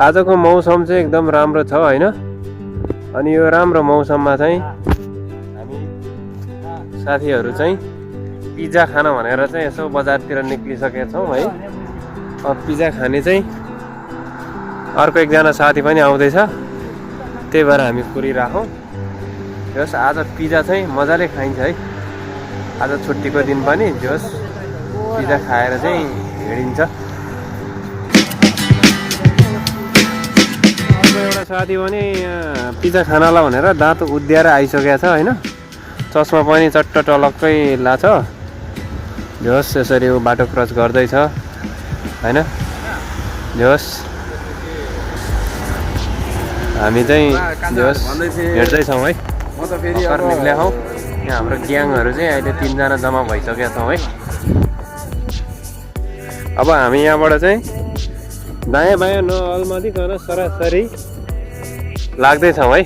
आजको मौसम चाहिँ एकदम राम्रो छ हैन। अनि यो राम्रो मौसममा चाहिँ हामी साथीहरू चाहिँ पिज्जा खान भनेर चाहिँ यसो बजारतिर निक्लिसकेका छौँ है। अब पिज्जा खाने चाहिँ अर्को एकजना साथी पनि आउँदैछ, त्यही भएर हामी कुरिराखौँ। जस आज पिज्जा चाहिँ मजाले खाइन्छ है। आज छुट्टीको दिन पनि जस पिज्जा खाएर चाहिँ हिँडिन्छ। अर्को एउटा साथी पनि पिज्जा खानला भनेर दाँत उद्याएर आइसकेको छ हैन। चस्मा पनि चट्ट टलक्कै लाछ। जस यसरी ऊ बाटो क्रस गर्दैछ हैन। जस हामी चाहिँ जस हेर्दैछौँ है। भर्खर निक्लेका हौँ। यहाँ हाम्रो ग्याङहरू चाहिँ अहिले 3 जना जम्मा भइसकेका छौँ है। अब हामी यहाँबाट चाहिँ दायाँ बायाँ नअल्मदिकन सरासरी लाग्दैछौँ है।